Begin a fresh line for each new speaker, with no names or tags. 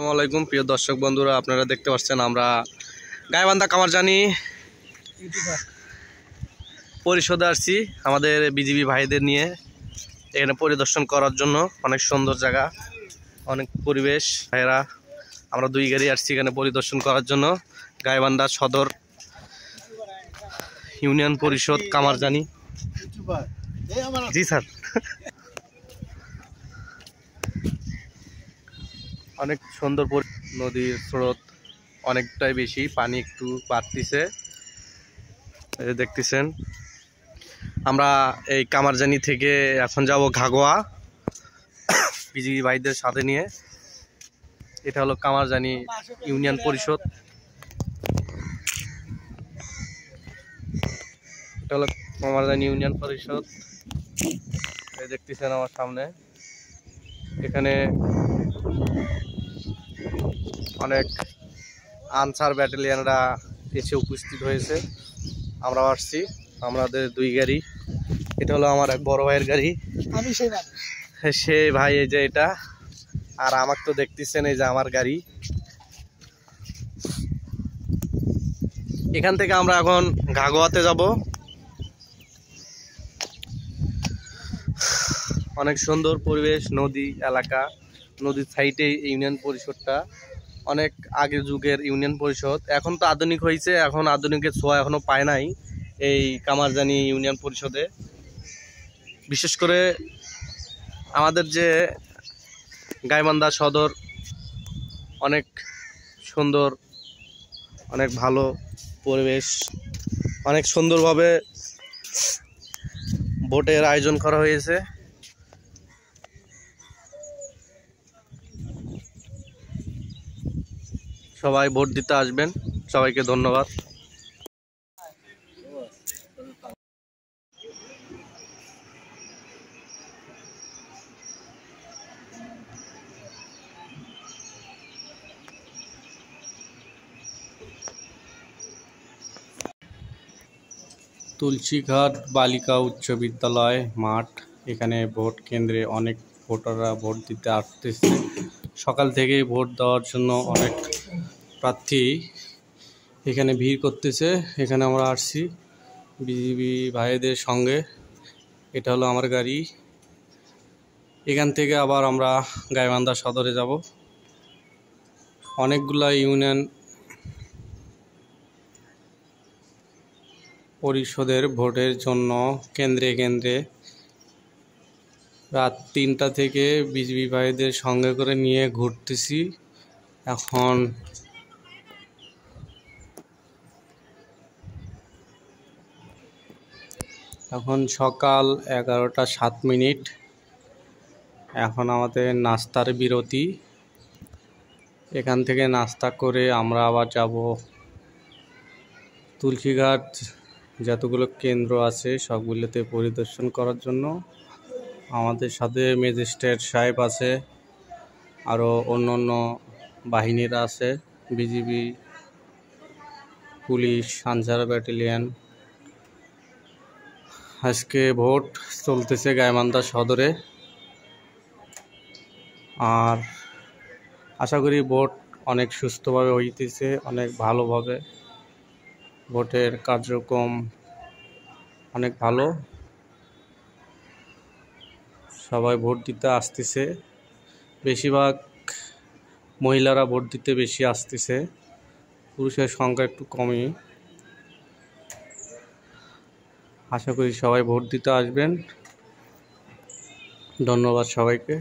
আসসালামু আলাইকুম প্রিয় দর্শক বন্ধুরা, আপনারা দেখতে পাচ্ছেন আমরা গাইবান্ধা কামারজানি পরিষদে আসছি আমাদের বিজিবি ভাইদের নিয়ে এখানে পরিদর্শন করার জন্য। অনেক সুন্দর জায়গা, অনেক পরিবেশ। ভাইরা আমরা দুই গাড়ি আসছি এখানে পরিদর্শন করার জন্য। গাইবান্ধা সদর ইউনিয়ন পরিষদ কামারজানি। জি স্যার। অনেক সুন্দর নদীর স্রোত অনেকটাই বেশি, পানি একটু বাড়তিছে, দেখতেছেন। আমরা এই কামারজানি থেকে এখন যাব ঘাগোয়া বিজিবি ভাইদের সাথে নিয়ে। এটা হলো কামারজানি ইউনিয়ন পরিষদ। এটা হলো কামারজানি ইউনিয়ন পরিষদ, দেখতেছেন আমার সামনে। এখানে অনেক আনসার ব্যাটালিয়ানরা এসে উপস্থিত হয়েছে। আমরা আসছি, আমাদের দুই গাড়ি। এটা হলো আমার এক বড় ভাইয়ের গাড়ি, সে ভাই এই যে এটা, আর আমাকে তো দেখতেছেন এই যে আমার গাড়ি। এখান থেকে আমরা এখন ঘাগোয়াতে যাব। অনেক সুন্দর পরিবেশ, নদী এলাকা, নদীর সাইডে ইউনিয়ন পরিষদটা। অনেক আগের যুগের ইউনিয়ন পরিষদ, এখন তো আধুনিক হয়েছে, এখন আধুনিকের ছোঁয়া এখনো পায় নাই এই কামারজানি ইউনিয়ন পরিষদে। বিশেষ করে আমাদের যে গাইবান্ধা সদর অনেক সুন্দর, অনেক ভালো পরিবেশ, অনেক সুন্দরভাবে ভোটের আয়োজন করা হয়েছে। সবাই ভোট দিতে আসবেন, সবাইকে ধন্যবাদ। তুলসীঘাট বালিকা উচ্চ বিদ্যালয় মাঠ। এখানে ভোট কেন্দ্রে অনেক ভোটাররা ভোট দিতে আসতেছে। সকাল থেকেই ভোট দেওয়ার জন্য অনেক প্রার্থী এখানে ভিড় করতেছে। এখানে আমরা আসছি বিজিবি ভাইদের সঙ্গে। এটা হলো আমার গাড়ি। এখান থেকে আবার আমরা গাইবান্ধা সদরে যাব। অনেকগুলা ইউনিয়ন পরিষদের ভোটের জন্য কেন্দ্রে কেন্দ্রে রাত 3টা থেকে বিজিবি ভাইদের সঙ্গে করে নিয়ে ঘুরতেছি। এখন সকাল 11টা 7 মিনিট। এখন আমাদের নাস্তার বিরতি। এখান থেকে নাস্তা করে আমরা আবার যাব তুলসীঘাট। যতগুলো কেন্দ্র আছে সবগুলোতে পরিদর্শন করার জন্য। আমাদের সাথে ম্যাজিস্ট্রেট সাহেব আছে, আরও অন্য অন্য বাহিনীরা আছে, বিজিবি, পুলিশ, আনসার ব্যাটালিয়ান। আজকে ভোট চলতেছে গাইবান্ধা সদরে, আর আশা করি ভোট অনেক সুস্থভাবে হইতেছে, অনেক ভালোভাবে। ভোটের কার্যক্রম অনেক ভালো, সবাই ভোট দিতে আসতেছে। বেশিরভাগ মহিলারা ভোট দিতে বেশি আসতেছে, পুরুষের সংখ্যা একটু কমই। আশা করি সবাই ভোট দিতে আসবেন। ধন্যবাদ সবাইকে।